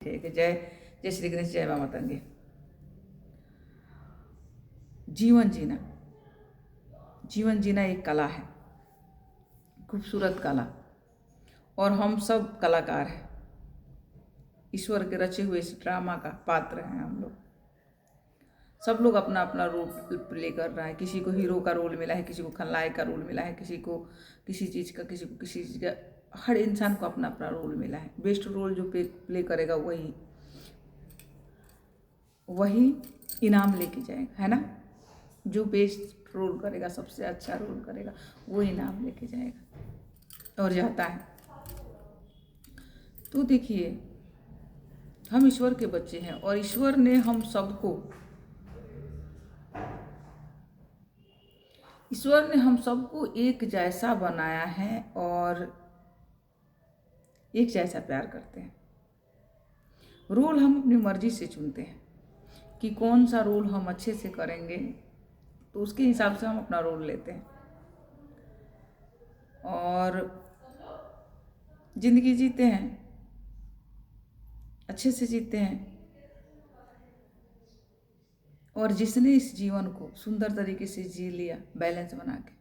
ठीक है। जय जय श्री गणेश, जय माँ मतंगे। जीवन जीना, जीवन जीना एक कला है, खूबसूरत कला, और हम सब कलाकार हैं। ईश्वर के रचे हुए इस ड्रामा का पात्र हैं हम लोग। सब लोग अपना अपना रोल प्ले कर रहा है। किसी को हीरो का रोल मिला है, किसी को खलनायक का रोल मिला है, किसी को किसी चीज़ का, किसी को किसी चीज़ का। हर इंसान को अपना अपना रोल मिला है। बेस्ट रोल जो प्ले करेगा वही इनाम लेके जाएगा, है ना। जो बेस्ट रोल करेगा, सबसे अच्छा रोल करेगा, वो इनाम लेके जाएगा और जाता है। तो देखिए, हम ईश्वर के बच्चे हैं और ईश्वर ने हम सबको एक जैसा बनाया है और एक जैसा प्यार करते हैं। रोल हम अपनी मर्जी से चुनते हैं कि कौन सा रोल हम अच्छे से करेंगे, तो उसके हिसाब से हम अपना रोल लेते हैं और जिंदगी जीते हैं, अच्छे से जीते हैं। और जिसने इस जीवन को सुंदर तरीके से जी लिया, बैलेंस बना के,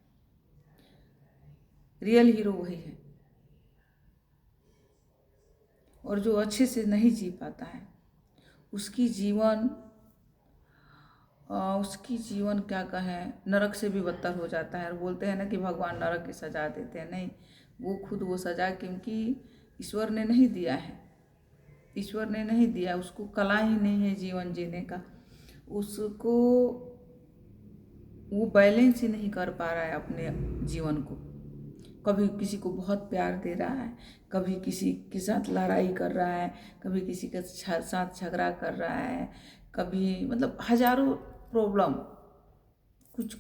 रियल हीरो वही है। और जो अच्छे से नहीं जी पाता है, उसकी जीवन क्या कहें, नरक से भी बदतर हो जाता है। और बोलते हैं ना कि भगवान नरक की सजा देते हैं, नहीं, वो खुद वो सजा क्योंकि ईश्वर ने नहीं दिया है। ईश्वर ने नहीं दिया, उसको कला ही नहीं है जीवन जीने का। उसको वो बैलेंस ही नहीं कर पा रहा है अपने जीवन को। कभी किसी को बहुत प्यार दे रहा है, कभी किसी के साथ लड़ाई कर रहा है, कभी किसी के साथ झगड़ा कर रहा है, कभी मतलब हजारों प्रॉब्लम, कुछ।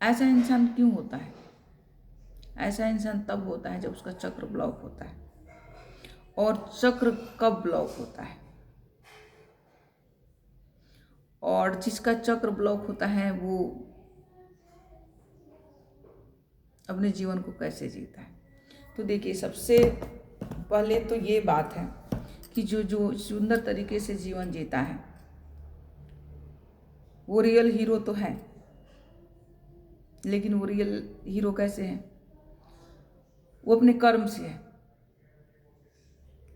ऐसा इंसान क्यों होता है? ऐसा इंसान तब होता है जब उसका चक्र ब्लॉक होता है। और चक्र कब ब्लॉक होता है? और जिसका चक्र ब्लॉक होता है वो अपने जीवन को कैसे जीता है? तो देखिए, सबसे पहले तो ये बात है कि जो सुंदर तरीके से जीवन जीता है वो रियल हीरो तो है। लेकिन वो रियल हीरो कैसे है? वो अपने कर्म से है।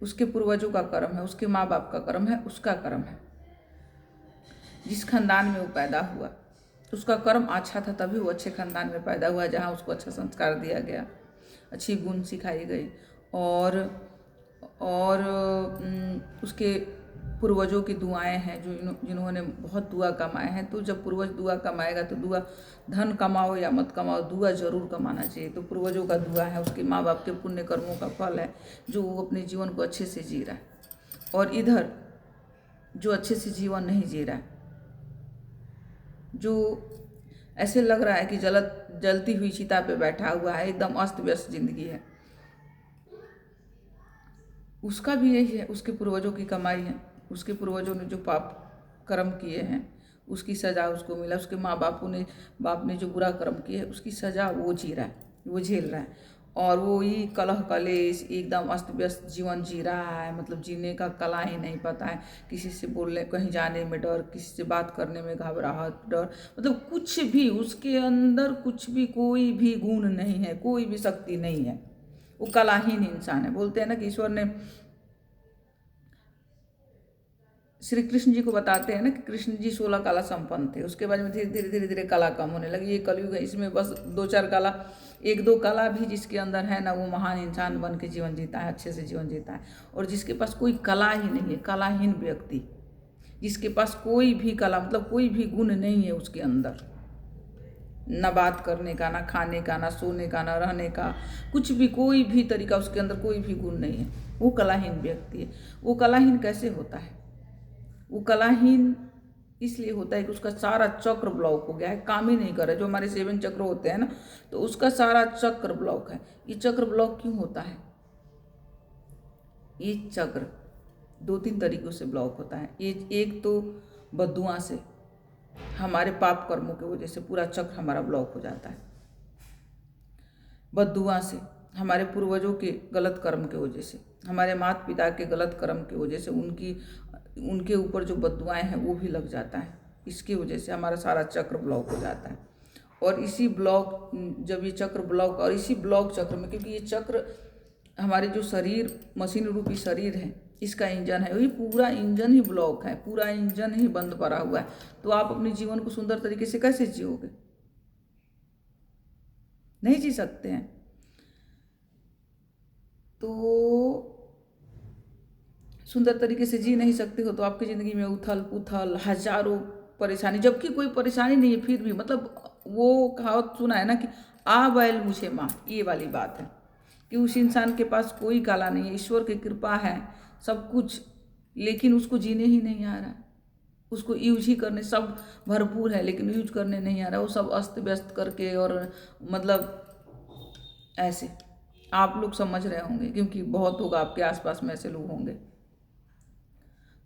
उसके पूर्वजों का कर्म है, उसके माँ बाप का कर्म है, उसका कर्म है। जिस खानदान में वो पैदा हुआ, उसका कर्म अच्छा था, तभी वो अच्छे खानदान में पैदा हुआ, जहाँ उसको अच्छा संस्कार दिया गया, अच्छी गुण सिखाई गई। और उसके पूर्वजों की दुआएं हैं, जिन्होंने बहुत दुआ कमाए हैं। तो जब पूर्वज दुआ कमाएगा तो दुआ, धन कमाओ या मत कमाओ, दुआ जरूर कमाना चाहिए। तो पूर्वजों का दुआ है, उसके माँ बाप के पुण्य कर्मों का फल है, जो वो अपने जीवन को अच्छे से जी रहा है। और इधर जो अच्छे से जीवन नहीं जी रहा है, जो ऐसे लग रहा है कि जलती हुई चिता पे बैठा हुआ है, एकदम अस्त व्यस्त जिंदगी है, उसका भी यही है, उसके पूर्वजों की कमाई है। उसके पूर्वजों ने जो पाप कर्म किए हैं, उसकी सज़ा उसको मिला। उसके बाप ने जो बुरा कर्म किए है, उसकी सज़ा वो जी रहा है, वो झेल रहा है। और वो ही कलह कलेश, एकदम अस्त व्यस्त जीवन जी रहा है। मतलब जीने का कला ही नहीं पता है। किसी से बोलने, कहीं जाने में डर, किसी से बात करने में घबराहट, डर, मतलब कुछ भी उसके अंदर, कुछ भी, कोई भी गुण नहीं है, कोई भी शक्ति नहीं है। वो कलाहीन इंसान है। बोलते हैं ना कि ईश्वर ने श्री कृष्ण जी को बताते हैं ना कि कृष्ण जी 16 कला संपन्न थे। उसके बाद में धीरे धीरे कला कम होने लगी। ये कलयुग है, इसमें बस 2-4 कला, 1-2 कला भी जिसके अंदर है ना, वो महान इंसान बन के जीवन जीता है, अच्छे से जीवन जीता है। और जिसके पास कोई कला ही नहीं है, कलाहीन व्यक्ति, जिसके पास कोई भी कला, मतलब कोई भी गुण नहीं है उसके अंदर, न बात करने का, ना खाने का, ना सोने का, ना रहने का, कुछ भी, कोई भी तरीका, उसके अंदर कोई भी गुण नहीं है, वो कलाहीन व्यक्ति है। वो कलाहीन कैसे होता है? वो कलाहीन इसलिए होता है कि उसका सारा चक्र ब्लॉक हो गया है, काम ही नहीं कर रहा है। जो हमारे 7 चक्र होते हैं ना, तो उसका सारा चक्र ब्लॉक है। ये चक्र ब्लॉक क्यों होता है? ये चक्र 2-3 तरीकों से ब्लॉक होता है। ये एक तो बद्दुआ से, हमारे पाप कर्मों की वजह से पूरा चक्र हमारा ब्लॉक हो जाता है। बद्दुआ से, हमारे पूर्वजों के गलत कर्म की वजह से हमारे माता पिता के गलत कर्म की वजह से उनके ऊपर जो बद्दुआएं हैं वो भी लग जाता है। इसकी वजह से हमारा सारा चक्र ब्लॉक हो जाता है। और इसी ब्लॉक, जब ये चक्र ब्लॉक, और इसी ब्लॉक चक्र में, क्योंकि ये चक्र हमारे जो शरीर, मशीन रूपी शरीर है, इसका इंजन है, वही पूरा इंजन ही ब्लॉक है, पूरा इंजन ही बंद पड़ा हुआ है। तो आप अपने जीवन को सुंदर तरीके से कैसे जियोगे? नहीं जी सकते हैं। तो सुंदर तरीके से जी नहीं सकते हो तो आपकी ज़िंदगी में उथल पुथल, हजारों परेशानी, जबकि कोई परेशानी नहीं है फिर भी, मतलब वो कहावत सुना है ना कि आ बैल मुझे माँ, ये वाली बात है कि उस इंसान के पास कोई काला नहीं है, ईश्वर की कृपा है सब कुछ, लेकिन उसको जीने ही नहीं आ रहा, उसको यूज ही करने, सब भरपूर है लेकिन यूज करने नहीं आ रहा, वो सब अस्त व्यस्त करके, और मतलब ऐसे आप लोग समझ रहे होंगे क्योंकि बहुत लोग आपके आसपास में ऐसे लोग होंगे।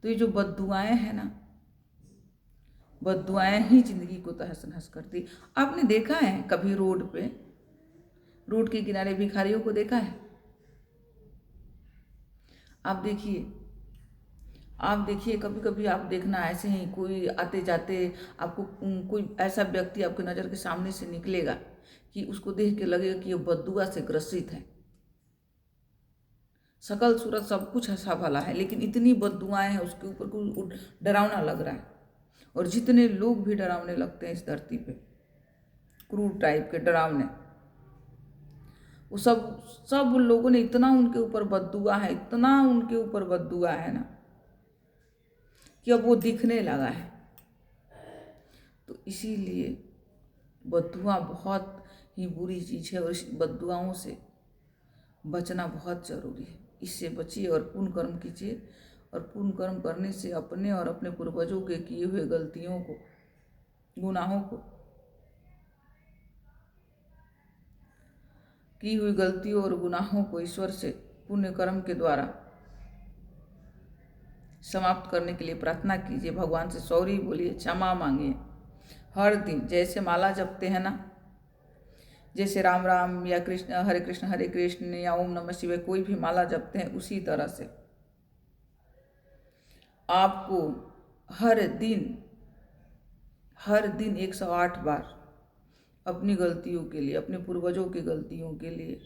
तो ये जो बद्दुआएं हैं ना, बद्दुआएं ही जिंदगी को तहस नहस करती। आपने देखा है कभी रोड के किनारे भिखारियों को देखा है? आप देखिए कभी कभी आप देखना, ऐसे ही कोई आते जाते आपको कोई ऐसा व्यक्ति आपके नज़र के सामने से निकलेगा कि उसको देख के लगेगा कि ये बद्दुआ से ग्रसित है, शकल सूरत सब कुछ अच्छा भला है, लेकिन इतनी बद्दुआएं हैं उसके ऊपर को डरावना लग रहा है। और जितने लोग भी डरावने लगते हैं इस धरती पे, क्रूर टाइप के डरावने, वो सब लोगों ने इतना उनके ऊपर बद्दुआ है, इतना उनके ऊपर बद्दुआ है ना कि अब वो दिखने लगा है। तो इसीलिए बद्दुआ बहुत ही बुरी चीज़ है और इस बद्दुआओं से बचना बहुत ज़रूरी है। इससे बचिए और पुण्य कर्म कीजिए, और पुण्य कर्म करने से अपने और अपने पूर्वजों के किए हुए गलतियों को, गुनाहों को, की हुई गलतियों और गुनाहों को ईश्वर से पुण्य कर्म के द्वारा समाप्त करने के लिए प्रार्थना कीजिए। भगवान से सॉरी बोलिए, क्षमा मांगिए। हर दिन जैसे माला जपते हैं ना, जैसे राम राम या कृष्ण हरे कृष्ण या ओम नमः शिवाय कोई भी माला जपते हैं, उसी तरह से आपको हर दिन 108 बार अपनी गलतियों के लिए, अपने पूर्वजों की गलतियों के लिए,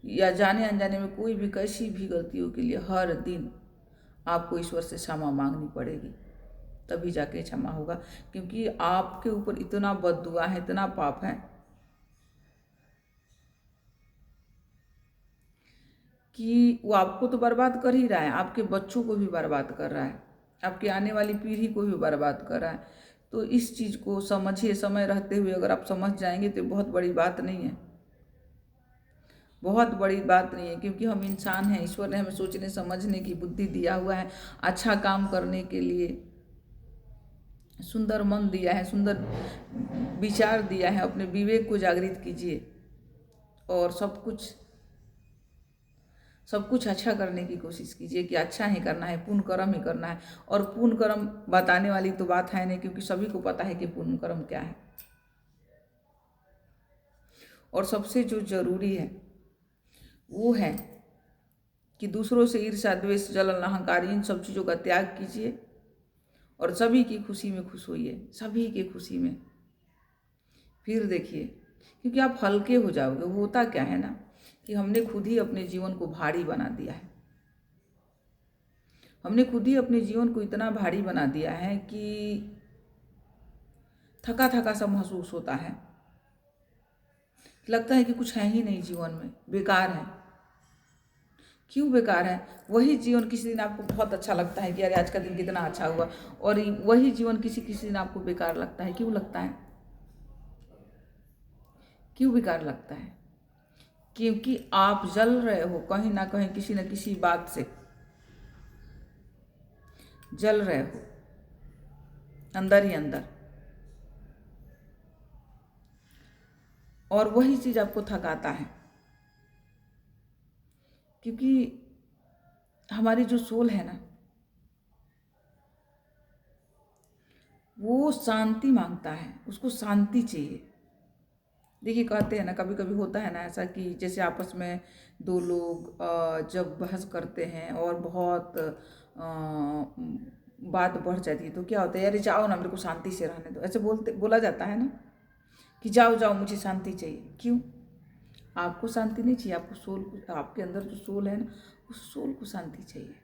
या जाने अनजाने में कोई भी कैसी भी गलतियों के लिए हर दिन आपको ईश्वर से क्षमा मांगनी पड़ेगी, तभी जाके क्षमा होगा। क्योंकि आपके ऊपर इतना बद्दुआ है, इतना पाप है कि वो आपको तो बर्बाद कर ही रहा है, आपके बच्चों को भी बर्बाद कर रहा है, आपकी आने वाली पीढ़ी को भी बर्बाद कर रहा है। तो इस चीज़ को समझिए, समय रहते हुए अगर आप समझ जाएंगे तो बहुत बड़ी बात नहीं है, बहुत बड़ी बात नहीं है, क्योंकि हम इंसान हैं, ईश्वर ने हमें सोचने समझने की बुद्धि दिया हुआ है, अच्छा काम करने के लिए सुंदर मन दिया है, सुंदर विचार दिया है। अपने विवेक को जागृत कीजिए और सब कुछ अच्छा करने की कोशिश कीजिए कि अच्छा ही करना है, पुण्य कर्म ही करना है। और पुण्य कर्म बताने वाली तो बात है नहीं, क्योंकि सभी को पता है कि पुण्य कर्म क्या है। और सबसे जो जरूरी है वो है कि दूसरों से ईर्ष्या द्वेष जलन अहंकार इन सब चीज़ों का त्याग कीजिए और सभी की खुशी में खुश होइए, सभी की खुशी में। फिर देखिए, क्योंकि आप हल्के हो जाओगे। होता क्या है ना कि हमने खुद ही अपने जीवन को भारी बना दिया है, हमने खुद ही अपने जीवन को इतना भारी बना दिया है कि थका थका सा महसूस होता है, लगता है कि कुछ है ही नहीं जीवन में, बेकार है। क्यों बेकार है? वही जीवन किसी दिन आपको बहुत अच्छा लगता है कि अरे आज का दिन कितना अच्छा हुआ, और वही जीवन किसी दिन आपको बेकार लगता है। क्यों लगता है? क्यों बेकार लगता है? क्योंकि आप जल रहे हो कहीं ना कहीं, किसी न किसी बात से जल रहे हो, अंदर ही अंदर, और वही चीज़ आपको थकाता है। क्योंकि हमारी जो सोल है ना, वो शांति मांगता है, उसको शांति चाहिए। देखिए कहते हैं ना, कभी कभी होता है ना ऐसा कि जैसे आपस में दो लोग जब बहस करते हैं और बहुत बात बढ़ जाती है, तो क्या होता है, अरे जाओ ना, मेरे को शांति से रहने दो, ऐसे बोला जाता है ना कि जाओ जाओ मुझे शांति चाहिए। क्यों? आपको शांति नहीं चाहिए, आपको सोल को, आपके अंदर जो सोल है ना, उस सोल को शांति चाहिए,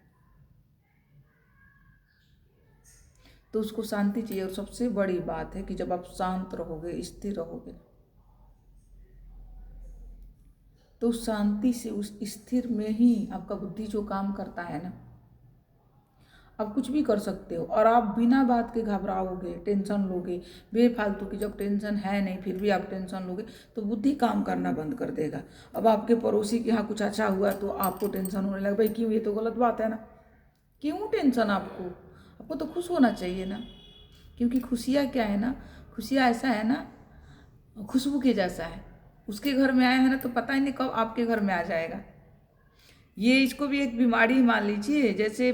तो उसको शांति चाहिए। और सबसे बड़ी बात है कि जब आप शांत रहोगे, स्थिर रहोगे, तो शांति से उस स्थिर में ही आपका बुद्धि जो काम करता है ना, आप कुछ भी कर सकते हो। और आप बिना बात के घबराओगे, टेंशन लोगे, बेफालतू की, जब टेंशन है नहीं फिर भी आप टेंशन लोगे, तो बुद्धि काम करना बंद कर देगा। अब आपके पड़ोसी के यहाँ कुछ अच्छा हुआ तो आपको टेंशन होने लगा, भाई क्यों, ये तो गलत बात है ना, क्यों टेंशन आपको? आपको तो खुश होना चाहिए ना, क्योंकि खुशियाँ क्या है ना, खुशियाँ ऐसा है ना, खुशबू के जैसा है। उसके घर में आया है ना, तो पता ही नहीं कब आपके घर में आ जाएगा। ये इसको भी एक बीमारी ही मान लीजिए, जैसे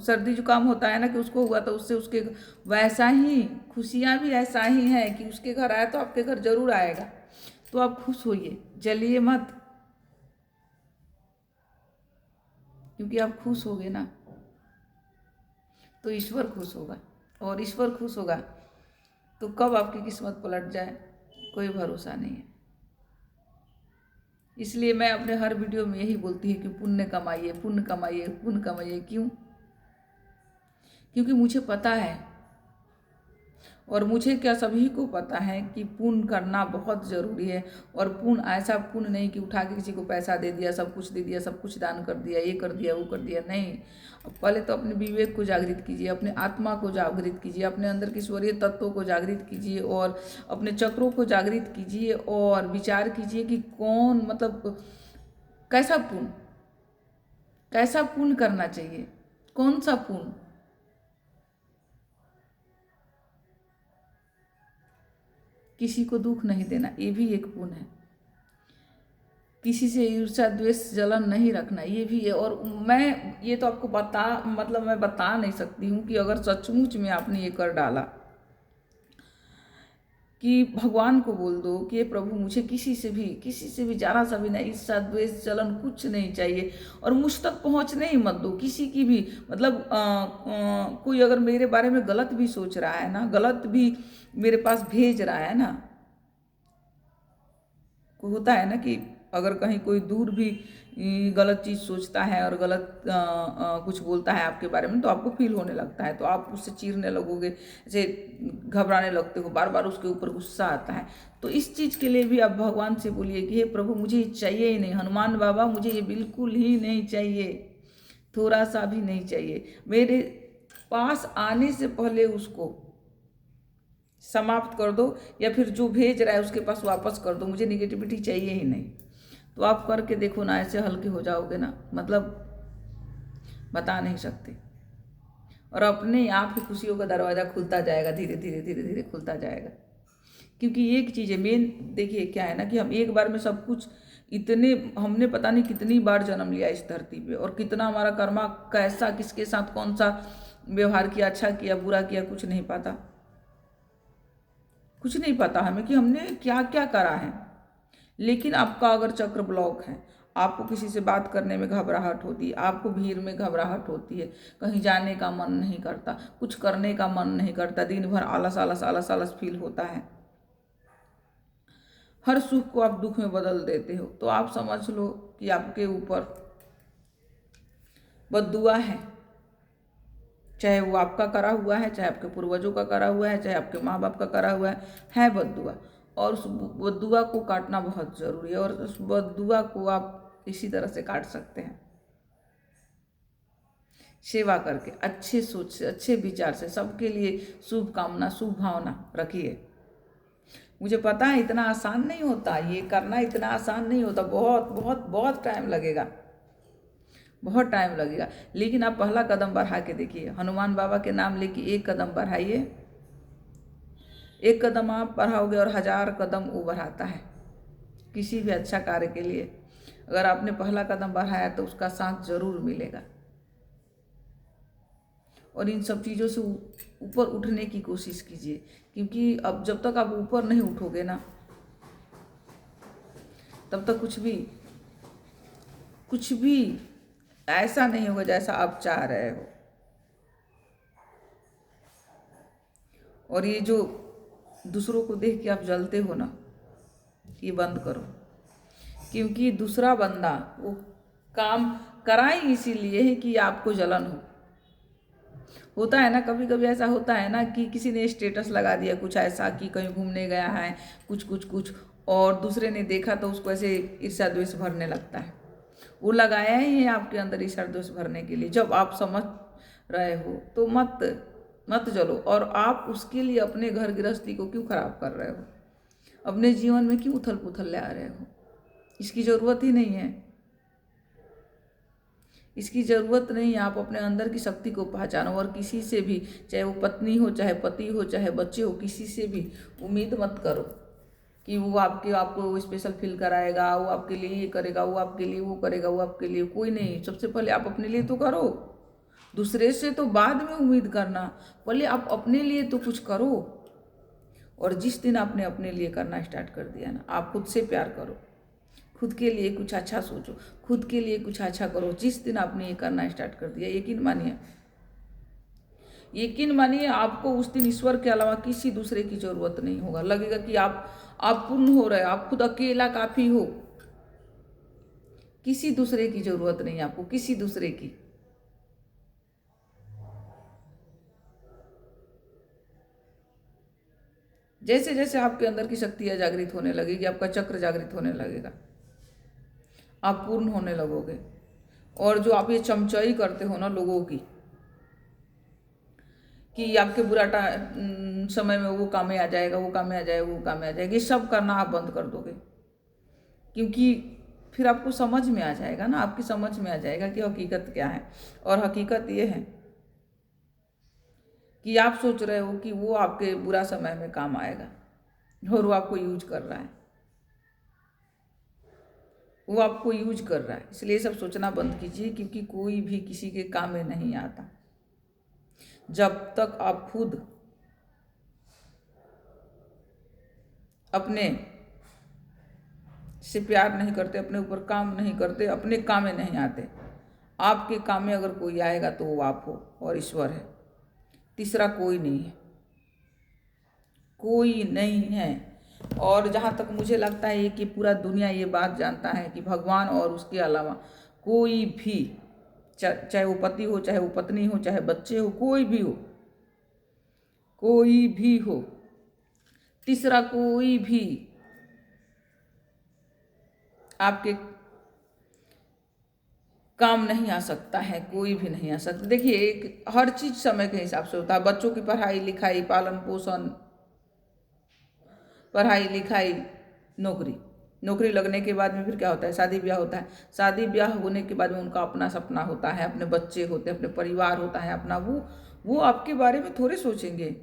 सर्दी जुकाम होता है ना कि उसको हुआ तो उससे उसके, वैसा ही खुशियाँ भी ऐसा ही है कि उसके घर आया तो आपके घर जरूर आएगा। तो आप खुश होइए, जलिए मत, क्योंकि आप खुश होगे ना तो ईश्वर खुश होगा, और ईश्वर खुश होगा तो कब आपकी किस्मत पलट जाए कोई भरोसा नहीं है। इसलिए मैं अपने हर वीडियो में यही बोलती हूँ कि पुण्य कमाइए, पुण्य कमाइए, पुण्य कमाइए। क्यों? क्योंकि मुझे पता है, और मुझे क्या सभी को पता है कि पुण्य करना बहुत ज़रूरी है। और पुण्य ऐसा पुण्य नहीं कि उठा के किसी को पैसा दे दिया, सब कुछ दे दिया, सब कुछ दान कर दिया, ये कर दिया, वो कर दिया, नहीं। पहले तो अपने विवेक को जागृत कीजिए, अपने आत्मा को जागृत कीजिए, अपने अंदर के ईश्वरीय तत्वों को जागृत कीजिए, और अपने चक्रों को जागृत कीजिए, और विचार कीजिए कि कौन, मतलब कैसा पुण्य, कैसा पुण्य करना चाहिए, कौन सा पुण्य। किसी को दुख नहीं देना, ये भी एक पुण्य है। किसी से ईर्ष्या द्वेष जलन नहीं रखना, ये भी है। और मैं ये तो आपको मैं बता नहीं सकती हूँ कि अगर सचमुच में आपने ये कर डाला, कि भगवान को बोल दो कि ये प्रभु मुझे किसी से भी जरा सा भी नहीं, ईर्ष्या द्वेष जलन कुछ नहीं चाहिए, और मुझ तक पहुँचने ही मत दो किसी की भी। मतलब कोई अगर मेरे बारे में गलत भी सोच रहा है ना, गलत भी मेरे पास भेज रहा है ना, होता है ना कि अगर कहीं कोई दूर भी गलत चीज़ सोचता है और गलत कुछ बोलता है आपके बारे में, तो आपको फील होने लगता है, तो आप उससे चीरने लगोगे, जैसे घबराने लगते हो, बार बार उसके ऊपर गुस्सा आता है। तो इस चीज़ के लिए भी आप भगवान से बोलिए कि हे प्रभु मुझे ये चाहिए ही नहीं, हनुमान बाबा मुझे ये बिल्कुल ही नहीं चाहिए, थोड़ा सा भी नहीं चाहिए। मेरे पास आने से पहले उसको समाप्त कर दो, या फिर जो भेज रहा है उसके पास वापस कर दो, मुझे निगेटिविटी चाहिए ही नहीं। तो आप करके देखो ना, ऐसे हल्के हो जाओगे ना, मतलब बता नहीं सकते। और अपने आप ही खुशियों का दरवाज़ा खुलता जाएगा, धीरे धीरे धीरे धीरे खुलता जाएगा। क्योंकि एक चीज़ है मेन, देखिए क्या है ना कि हम एक बार में सब कुछ, इतने हमने पता नहीं कितनी बार जन्म लिया इस धरती पे, और कितना हमारा कर्मा कैसा, किसके साथ कौन सा व्यवहार किया, अच्छा किया बुरा किया, कुछ नहीं पता, कुछ नहीं पता हमें कि हमने क्या क्या करा है। लेकिन आपका अगर चक्र ब्लॉक है, आपको किसी से बात करने में घबराहट होती है, आपको भीड़ में घबराहट होती है, कहीं जाने का मन नहीं करता, कुछ करने का मन नहीं करता, दिन भर आलस आलस आलस आलस फील होता है, हर सुख को आप दुख में बदल देते हो, तो आप समझ लो कि आपके ऊपर बद्दुआ है। चाहे वो आपका करा हुआ है, चाहे आपके पूर्वजों का करा हुआ है, चाहे आपके माँ बाप का करा हुआ है बद्दुआ। और उस बद्दुआ को काटना बहुत ज़रूरी है, और उस बद्दुआ को आप इसी तरह से काट सकते हैं, सेवा करके, अच्छे सोच से, अच्छे विचार से, सबके लिए शुभ कामना, शुभ भावना रखिए। मुझे पता है इतना आसान नहीं होता, ये करना इतना आसान नहीं होता, बहुत बहुत बहुत टाइम लगेगा, बहुत टाइम लगेगा। लेकिन आप पहला कदम बढ़ा के देखिए, हनुमान बाबा के नाम लेके एक कदम बढ़ाइए, एक कदम आप बढ़ाओगे और 1000 कदम वो बढ़ाता है किसी भी अच्छा कार्य के लिए। अगर आपने पहला कदम बढ़ाया तो उसका साथ जरूर मिलेगा। और इन सब चीज़ों से ऊपर उठने की कोशिश कीजिए, क्योंकि अब जब तक आप ऊपर नहीं उठोगे ना, तब तक कुछ भी ऐसा नहीं होगा जैसा आप चाह रहे हो। और ये जो दूसरों को देख के आप जलते हो ना, ये बंद करो। क्योंकि दूसरा बंदा वो काम कराए इसीलिए है कि आपको जलन हो। होता है ना, कभी कभी ऐसा होता है ना कि किसी ने स्टेटस लगा दिया कुछ ऐसा कि कहीं घूमने गया है, कुछ, और दूसरे ने देखा तो उसको ऐसे ईर्ष्या द्वेष भरने लगता है। वो लगाया ही है आपके अंदर ईर्ष्या द्वेष भरने के लिए। जब आप समझ रहे हो तो मत जलो। और आप उसके लिए अपने घर गृहस्थी को क्यों खराब कर रहे हो? अपने जीवन में क्यों उथल पुथल ले आ रहे हो? इसकी ज़रूरत ही नहीं है। इसकी ज़रूरत नहीं है। आप अपने अंदर की शक्ति को पहचानो और किसी से भी, चाहे वो पत्नी हो, चाहे पति हो, चाहे बच्चे हो, किसी से भी उम्मीद मत करो कि वो आपको स्पेशल फील कराएगा, वो आपके लिए ये करेगा, वो आपके लिए वो करेगा, वो आपके लिए कोई नहीं। सबसे पहले आप अपने लिए तो करो। दूसरे से तो बाद में उम्मीद करना, पहले आप अपने लिए तो कुछ करो। और जिस दिन आपने अपने लिए करना स्टार्ट कर दिया ना, आप खुद से प्यार करो, खुद के लिए कुछ अच्छा सोचो, खुद के लिए कुछ अच्छा करो। जिस दिन आपने ये करना स्टार्ट कर दिया, यकीन मानिए आपको उस दिन ईश्वर के अलावा किसी दूसरे की जरूरत नहीं होगा। लगेगा कि आप पूर्ण हो रहे हो, आप खुद अकेला काफी हो। किसी दूसरे की जरूरत नहीं आपको, किसी दूसरे की। जैसे जैसे आपके अंदर की शक्तियां जागृत होने लगेगी, आपका चक्र जागृत होने लगेगा, आप पूर्ण होने लगोगे। और जो आप ये चमचाई करते हो ना लोगों की, कि आपके बुरा समय में वो काम में आ जाएगा, वो काम में आ जाएगा, वो काम में आ जाएगा, ये सब करना आप बंद कर दोगे। क्योंकि फिर आपको समझ में आ जाएगा ना, आपकी समझ में आ जाएगा कि हकीकत क्या है। और हकीकत ये है कि आप सोच रहे हो कि वो आपके बुरा समय में काम आएगा, और वो आपको यूज कर रहा है, वो आपको यूज कर रहा है। इसलिए सब सोचना बंद कीजिए, क्योंकि कोई भी किसी के काम में नहीं आता जब तक आप खुद अपने से प्यार नहीं करते, अपने ऊपर काम नहीं करते, अपने काम में नहीं आते। आपके काम में अगर कोई आएगा तो वो आप हो और ईश्वर है। तीसरा कोई नहीं है, कोई नहीं है। और जहाँ तक मुझे लगता है कि पूरा दुनिया ये बात जानता है कि भगवान और उसके अलावा कोई भी, चाहे वो पति हो, चाहे वो पत्नी हो, चाहे बच्चे हो, कोई भी हो, तीसरा कोई भी आपके काम नहीं आ सकता है, कोई भी नहीं आ सकता। देखिए, एक हर चीज समय के हिसाब से होता है। बच्चों की पढ़ाई लिखाई, पालन पोषण, पढ़ाई लिखाई, नौकरी लगने के बाद में फिर क्या होता है? शादी ब्याह होता है। शादी ब्याह होने के बाद में उनका अपना सपना होता है, अपने बच्चे होते हैं, अपने परिवार होता है अपना। वो आपके बारे में थोड़े सोचेंगे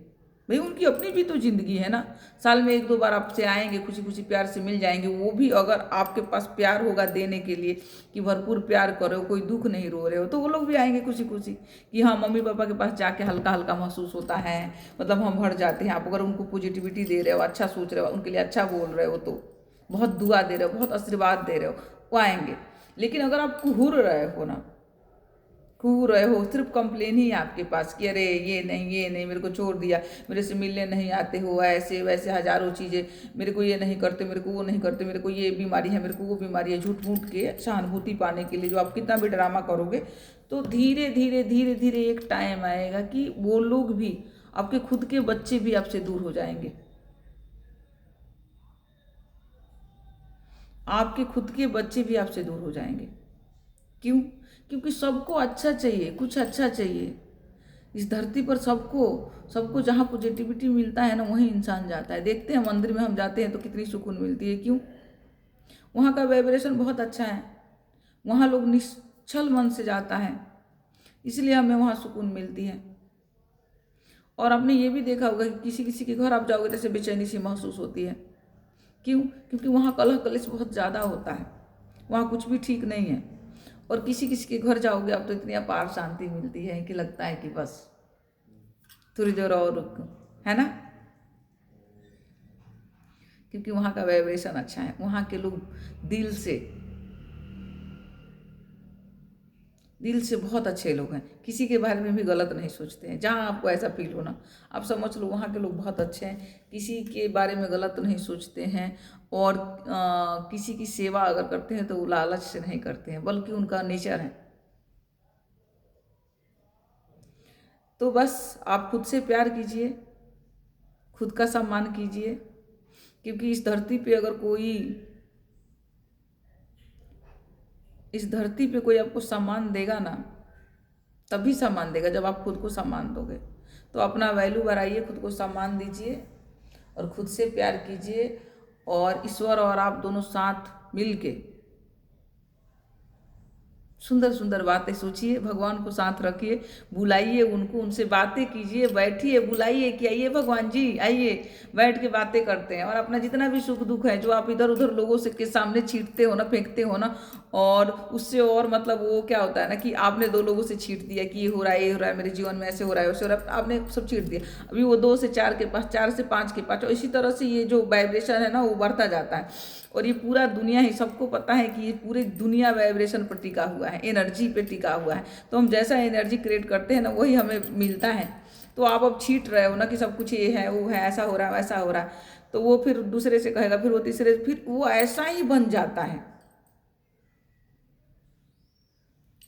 भाई, उनकी अपनी भी तो जिंदगी है ना। साल में एक दो बार आपसे आएंगे, खुशी खुशी प्यार से मिल जाएंगे। वो भी अगर आपके पास प्यार होगा देने के लिए कि भरपूर प्यार करो, कोई दुख नहीं रो रहे हो, तो वो लोग भी आएंगे खुशी खुशी कि हाँ, मम्मी पापा के पास जाके हल्का हल्का महसूस होता है, मतलब हम भर जाते हैं। आप अगर उनको पॉजिटिविटी दे रहे हो, अच्छा सोच रहे हो, उनके लिए अच्छा बोल रहे हो, तो बहुत दुआ दे रहे हो, बहुत आशीर्वाद दे रहे हो, वो आएंगे। लेकिन अगर आप घूर रहे हो ना, कू रहे हो, सिर्फ कंप्लेन ही आपके पास कि अरे ये नहीं, मेरे को छोड़ दिया, मेरे से मिलने नहीं आते हो, ऐसे वैसे हजारों चीज़ें, मेरे को ये नहीं करते, मेरे को वो नहीं करते, मेरे को ये बीमारी है, मेरे को वो बीमारी है, झूठ मूठ के सहानुभूति पाने के लिए जो आप कितना भी ड्रामा करोगे, तो धीरे धीरे धीरे धीरे एक टाइम आएगा कि वो लोग भी, आपके खुद के बच्चे भी आपसे दूर हो जाएंगे। आपके खुद के बच्चे भी आपसे दूर हो जाएंगे। क्यों? क्योंकि सबको अच्छा चाहिए, कुछ अच्छा चाहिए। इस धरती पर सबको सबको जहाँ पॉजिटिविटी मिलता है ना, वहीं इंसान जाता है। देखते हैं मंदिर में हम जाते हैं तो कितनी सुकून मिलती है। क्यों? वहाँ का वाइब्रेशन बहुत अच्छा है, वहाँ लोग निश्चल मन से जाता है, इसलिए हमें वहाँ सुकून मिलती है। और आपने ये भी देखा होगा कि किसी किसी के घर आप जाओगे जैसे बेचैनी सी महसूस होती है। क्यों? क्योंकि वहाँ कलह कलेश बहुत ज़्यादा होता है, वहाँ कुछ भी ठीक नहीं है। और किसी किसी के घर जाओगे आप तो इतनी अपार शांति मिलती है कि लगता है कि बस थोड़ी देर और रुको, है ना। क्योंकि वहाँ का वाइब्रेशन अच्छा है। वहाँ के लोग दिल से बहुत अच्छे लोग हैं, किसी के बारे में भी गलत नहीं सोचते हैं। जहाँ आपको ऐसा फील होना, आप समझ लो वहाँ के लोग बहुत अच्छे हैं, किसी के बारे में गलत नहीं सोचते हैं। और किसी की सेवा अगर करते हैं तो वो लालच से नहीं करते हैं, बल्कि उनका नेचर है। तो बस आप खुद से प्यार कीजिए, खुद का सम्मान कीजिए, क्योंकि इस धरती पे कोई आपको सम्मान देगा ना, तभी सम्मान देगा जब आप खुद को सम्मान दोगे। तो अपना वैल्यू बढ़ाइए, खुद को सम्मान दीजिए और खुद से प्यार कीजिए। और ईश्वर और आप दोनों साथ मिलके सुंदर सुंदर बातें सोचिए, भगवान को साथ रखिए, बुलाइए उनको, उनसे बातें कीजिए, बैठिए, बुलाइए कि आइए भगवान जी आइए, बैठ के बातें करते हैं। और अपना जितना भी सुख दुख है जो आप इधर उधर लोगों से के सामने छींटते हो ना, फेंकते हो ना, और उससे और मतलब वो क्या होता है ना कि आपने दो लोगों से छींट दिया कि ये हो रहा है, ये हो रहा है, मेरे जीवन में ऐसे हो रहा है, वैसे हो रहा है, आपने सब छींट दिया। अभी वो 2 से 4 के पास, 4 से 5 के पास, और इसी तरह से ये जो वाइब्रेशन है ना वो बढ़ता जाता है। और ये पूरा दुनिया ही, सबको पता है कि ये पूरी दुनिया वाइब्रेशन पर टिका हुआ है, एनर्जी पे टिका हुआ है। तो हम जैसा एनर्जी क्रिएट करते हैं ना, वही हमें मिलता है। तो आप अब छीट रहे हो ना कि सब कुछ ये है वो है, ऐसा हो रहा है वैसा हो रहा है, तो वो फिर दूसरे से कहेगा, फिर वो तीसरे, फिर वो ऐसा ही बन जाता है,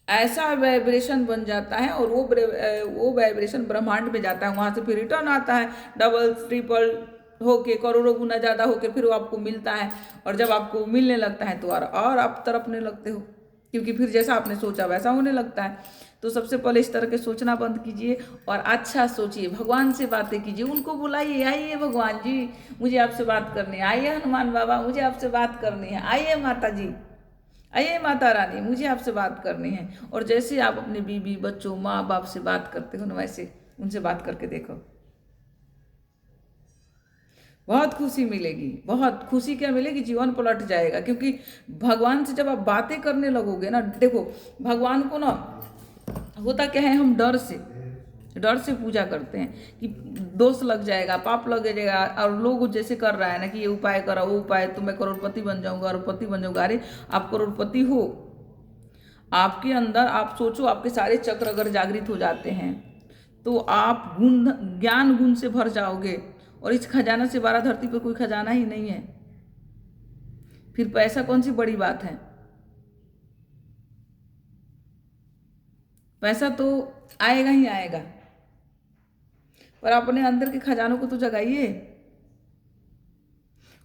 ऐसा वाइब्रेशन बन जाता है। और वो वाइब्रेशन ब्रह्मांड में जाता है, वहाँ से फिर रिटर्न आता है, डबल ट्रिपल होके, करोड़ों गुना ज़्यादा होके फिर वो आपको मिलता है। और जब आपको मिलने लगता है तो और आप तड़पने लगते हो, क्योंकि फिर जैसा आपने सोचा वैसा होने लगता है। तो सबसे पहले इस तरह के सोचना बंद कीजिए और अच्छा सोचिए, भगवान से बातें कीजिए, उनको बुलाइए, आइए भगवान जी मुझे आपसे बात करनी है, आइए हनुमान बाबा मुझे आपसे बात करनी है, आइए माता जी, आइए माता रानी मुझे आपसे बात करनी है। और जैसे आप अपने बीवी बच्चों माँ बाप से बात करते हो ना, वैसे उनसे बात करके देखो, बहुत खुशी मिलेगी। बहुत खुशी क्या मिलेगी, जीवन पलट जाएगा। क्योंकि भगवान से जब आप बातें करने लगोगे ना, देखो भगवान को ना होता क्या है, हम डर से पूजा करते हैं कि दोष लग जाएगा, पाप लग जाएगा। और लोग जैसे कर रहा है ना कि ये उपाय करो, वो उपाय, तो मैं करोड़पति बन जाऊंगा, करोड़पति बन जाऊंगा। अरे आप करोड़पति हो, आपके अंदर आप सोचो, आपके सारे चक्र अगर जागृत हो जाते हैं तो आप ज्ञान गुण से भर जाओगे। और इस खजाना से बारह धरती पर कोई खजाना ही नहीं है, फिर पैसा कौन सी बड़ी बात है। पैसा तो आएगा ही आएगा, पर अपने अंदर के खजानों को तो जगाइए।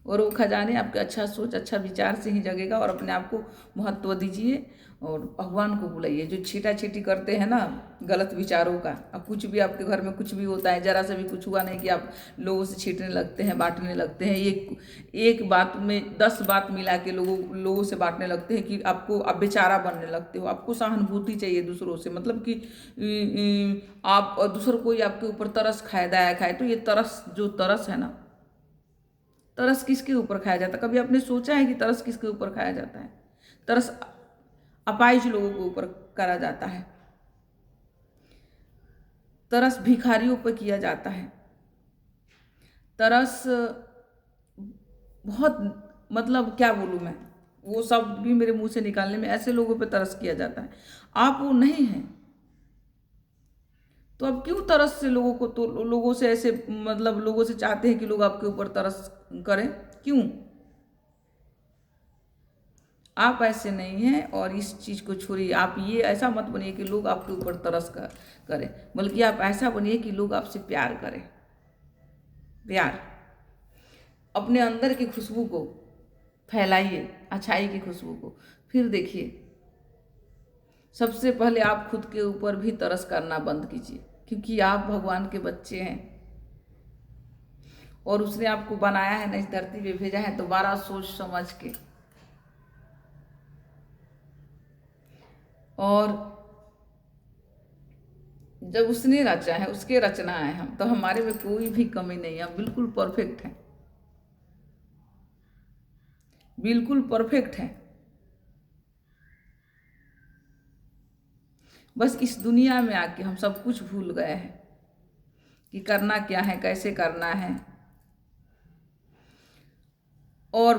और वो खजाने आपके अच्छा सोच अच्छा विचार से ही जगेगा। और अपने आप को महत्व दीजिए और भगवान को बुलाइए। जो छीटा छीटी करते हैं ना गलत विचारों का, अब कुछ भी आपके घर में कुछ भी होता है, जरा सा भी कुछ हुआ नहीं कि आप लोगों से छीटने लगते हैं, बांटने लगते हैं, एक बात में 10 बात मिला के लोगों से बांटने लगते हैं कि आपको आप बेचारा बनने लगते हो। आपको सहानुभूति चाहिए दूसरों से, मतलब कि आप और दूसरों कोई आपके ऊपर तरस खाए, दया खाए, तो ये तरस है ना, तरस किसके ऊपर खाया जाता है? कभी आपने सोचा है कि तरस किसके ऊपर खाया जाता है? तरस अपाहिज लोगों के ऊपर करा जाता है, तरस भिखारियों पर किया जाता है, तरस बहुत, मतलब क्या बोलूँ मैं, वो सब भी मेरे मुंह से निकालने में, ऐसे लोगों पे तरस किया जाता है। आप वो नहीं हैं, तो अब क्यों तरस से लोगों को, तो लोगों से ऐसे, मतलब लोगों से चाहते हैं कि लोग आपके ऊपर तरस करें, क्यों? आप ऐसे नहीं हैं। और इस चीज़ को छोड़िए, आप ये ऐसा मत बनिए कि लोग आपके ऊपर करें, बल्कि आप ऐसा बनिए कि लोग आपसे प्यार करें। प्यार, अपने अंदर की खुशबू को फैलाइए, अच्छाई की खुशबू को। फिर देखिए, सबसे पहले आप खुद के ऊपर भी तरस करना बंद कीजिए, क्योंकि आप भगवान के बच्चे हैं और उसने आपको बनाया है ना, इस धरती पे भेजा है, दोबारा सोच समझ के। और जब उसने रचा है, उसके रचना है हम, तो हमारे में कोई भी कमी नहीं है, हम बिल्कुल परफेक्ट हैं, बिल्कुल परफेक्ट हैं। बस इस दुनिया में आके हम सब कुछ भूल गए हैं कि करना क्या है, कैसे करना है। और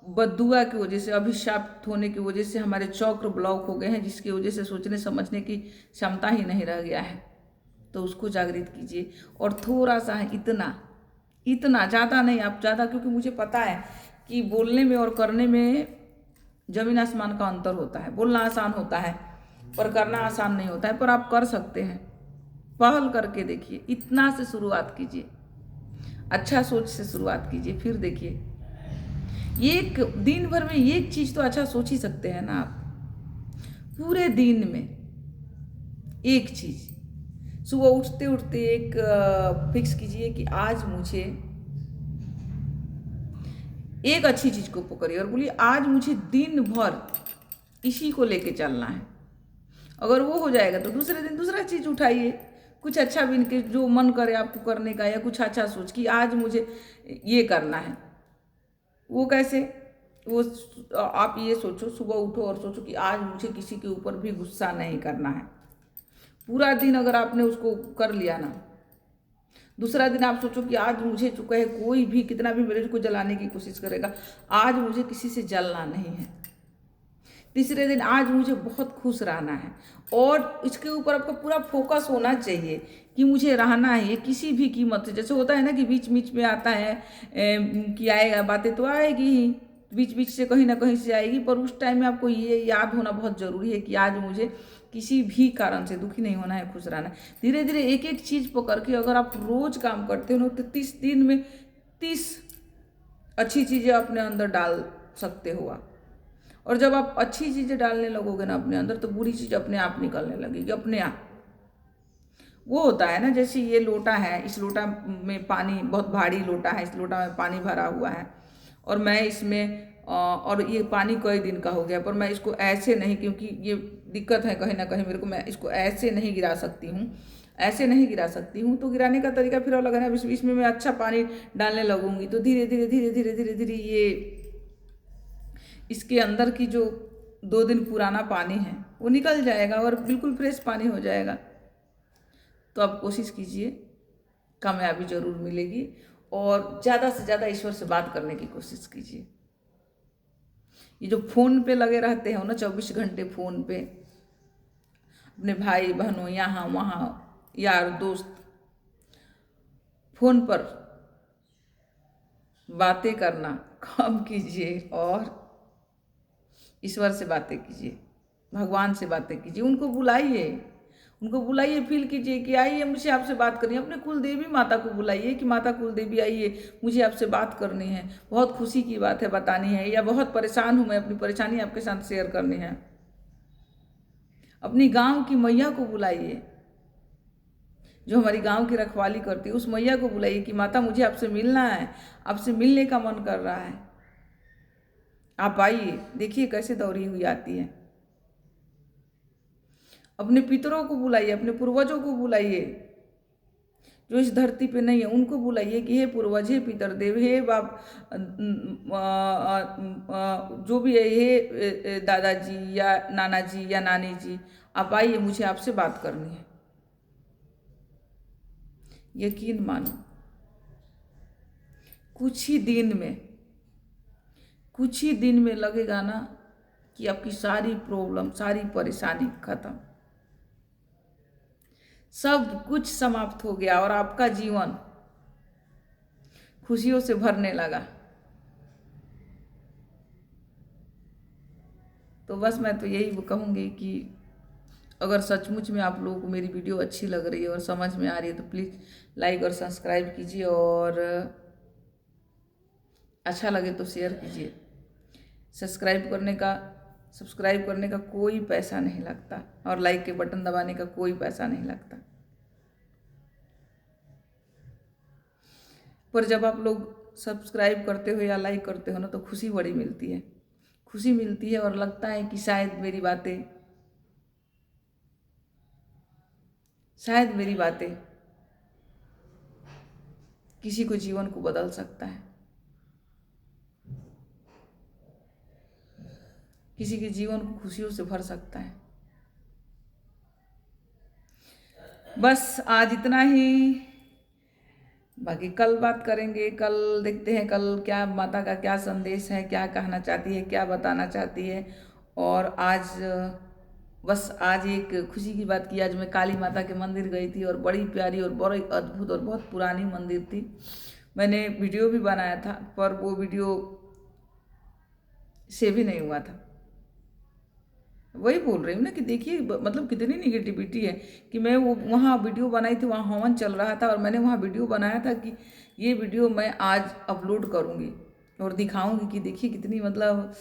बद्दुआ की वजह से, अभिशाप होने की वजह से हमारे चक्र ब्लॉक हो गए हैं, जिसकी वजह से सोचने समझने की क्षमता ही नहीं रह गया है। तो उसको जागृत कीजिए। और थोड़ा सा है, इतना इतना ज़्यादा नहीं, आप ज़्यादा, क्योंकि मुझे पता है कि बोलने में और करने में जमीन आसमान का अंतर होता है। बोलना आसान होता है पर करना आसान नहीं होता है, पर आप कर सकते हैं। पहल करके देखिए, इतना से शुरुआत कीजिए, अच्छा सोच से शुरुआत कीजिए, फिर देखिए। एक दिन भर में एक चीज़ तो अच्छा सोच ही सकते हैं ना आप, पूरे दिन में एक चीज़। सुबह उठते उठते एक फिक्स कीजिए कि आज मुझे एक अच्छी चीज़ को पकड़िए और बोलिए आज मुझे दिन भर इसी को लेके चलना है। अगर वो हो जाएगा तो दूसरे दिन दूसरा चीज़ उठाइए, कुछ अच्छा बिन के जो मन करे आपको करने का, या कुछ अच्छा सोच कि आज मुझे ये करना है। वो कैसे? वो आप ये सोचो, सुबह उठो और सोचो कि आज मुझे किसी के ऊपर भी गुस्सा नहीं करना है। पूरा दिन अगर आपने उसको कर लिया ना, दूसरा दिन आप सोचो कि आज मुझे, चुका है कोई भी कितना भी मेरे को जलाने की कोशिश करेगा, आज मुझे किसी से जलना नहीं है। तीसरे दिन आज मुझे बहुत खुश रहना है, और इसके ऊपर आपका पूरा फोकस होना चाहिए कि मुझे रहना है, ये किसी भी कीमत से। जैसे होता है ना कि बीच बीच में आता है कि आएगा, बातें तो आएगी ही, बीच बीच से कहीं ना कहीं से आएगी, पर उस टाइम में आपको ये याद होना बहुत ज़रूरी है कि आज मुझे किसी भी कारण से दुखी नहीं होना है, खुश रहना है। धीरे धीरे एक एक चीज़ पकड़ के अगर आप रोज काम करते हो ना, तो 30 दिन में 30 अच्छी चीज़ें अपने अंदर डाल सकते हो आप। और जब आप अच्छी चीज़ें डालने लगोगे ना अपने अंदर, तो बुरी चीज़ अपने आप निकलने लगेगी, अपने आप। वो होता है ना, जैसे ये लोटा है, इस लोटा में पानी, बहुत भारी लोटा है, इस लोटा में पानी भरा हुआ है, और मैं इसमें और ये पानी कई दिन का हो गया, पर मैं इसको ऐसे नहीं, क्योंकि ये दिक्कत है कहीं ना कहीं मेरे को, मैं इसको ऐसे नहीं गिरा सकती हूँ, ऐसे नहीं गिरा सकती हूँ। तो गिराने का तरीका फिर अलग है ना। इसमें मैं अच्छा पानी डालने लगूंगी तो धीरे धीरे धीरे धीरे धीरे धीरे ये इसके अंदर की जो 2 दिन पुराना पानी है वो निकल जाएगा और बिल्कुल फ्रेश पानी हो जाएगा। तो आप कोशिश कीजिए, कामयाबी जरूर मिलेगी। और ज़्यादा से ज़्यादा ईश्वर से बात करने की कोशिश कीजिए। ये जो फ़ोन पे लगे रहते हैं ना, 24 घंटे फ़ोन पे, अपने भाई बहनों, यहाँ वहाँ, यार दोस्त, फ़ोन पर बातें करना कम कीजिए और ईश्वर से बातें कीजिए, भगवान से बातें कीजिए। उनको बुलाइए, उनको बुलाइए, फील कीजिए कि आइए मुझे आपसे बात करनी है। अपने कुल देवी माता को बुलाइए कि माता कुल देवी आइए, मुझे आपसे बात करनी है, बहुत खुशी की बात है बतानी है, या बहुत परेशान हूँ मैं, अपनी परेशानी आपके साथ शेयर करनी है। अपनी गांव की मैया को बुलाइए, जो हमारी गांव की रखवाली करती है, उस मैया को बुलाइए कि माता मुझे आपसे मिलना है, आपसे मिलने का मन कर रहा है, आप आइए। देखिए कैसे दौड़ी हुई आती है। अपने पितरों को बुलाइए, अपने पूर्वजों को बुलाइए जो इस धरती पे नहीं है, उनको बुलाइए कि हे पूर्वज, हे पितर देव, हे बाप, जो भी है, हे दादाजी या नाना जी या नानी जी, आप आइए, मुझे आपसे बात करनी है। यकीन मानो, कुछ ही दिन में, कुछ ही दिन में लगेगा ना कि आपकी सारी प्रॉब्लम, सारी परेशानी खत्म, सब कुछ समाप्त हो गया और आपका जीवन खुशियों से भरने लगा। तो बस मैं तो यही कहूँगी कि अगर सचमुच में आप लोगों को मेरी वीडियो अच्छी लग रही है और समझ में आ रही है तो प्लीज़ लाइक और सब्सक्राइब कीजिए, और अच्छा लगे तो शेयर कीजिए। सब्सक्राइब करने का कोई पैसा नहीं लगता, और लाइक के बटन दबाने का कोई पैसा नहीं लगता। पर जब आप लोग सब्सक्राइब करते हो या लाइक करते हो ना, तो खुशी बड़ी मिलती है, खुशी मिलती है, और लगता है कि शायद मेरी बातें किसी को जीवन को बदल सकता है, किसी के जीवन को खुशियों से भर सकता है। बस आज इतना ही। बाकी कल बात करेंगे। कल देखते हैं कल क्या माता का क्या संदेश है, क्या कहना चाहती है, क्या बताना चाहती है। और आज बस आज एक खुशी की बात की, आज मैं काली माता के मंदिर गई थी और बड़ी प्यारी और बड़ी अद्भुत और बहुत पुरानी मंदिर थी। मैंने वीडियो भी बनाया था पर वो वीडियो सेव ही नहीं हुआ था। वही बोल रही हूँ ना कि देखिए मतलब कितनी निगेटिविटी है कि मैं वो वहाँ वीडियो बनाई थी, वहाँ हवन चल रहा था और मैंने वहाँ वीडियो बनाया था कि ये वीडियो मैं आज अपलोड करूँगी और दिखाऊंगी कि देखिए कितनी मतलब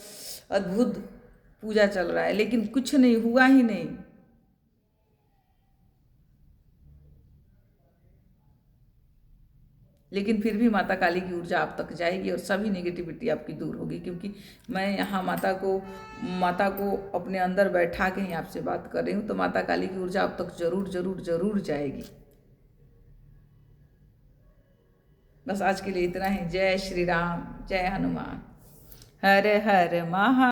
अद्भुत पूजा चल रहा है, लेकिन कुछ नहीं हुआ ही नहीं। लेकिन फिर भी माता काली की ऊर्जा आप तक जाएगी और सभी नेगेटिविटी आपकी दूर होगी, क्योंकि मैं यहाँ माता को अपने अंदर बैठा के ही आपसे बात कर रही हूँ, तो माता काली की ऊर्जा आप तक जरूर जरूर जरूर जाएगी। बस आज के लिए इतना ही। जय श्री राम, जय हनुमान, हर हर महा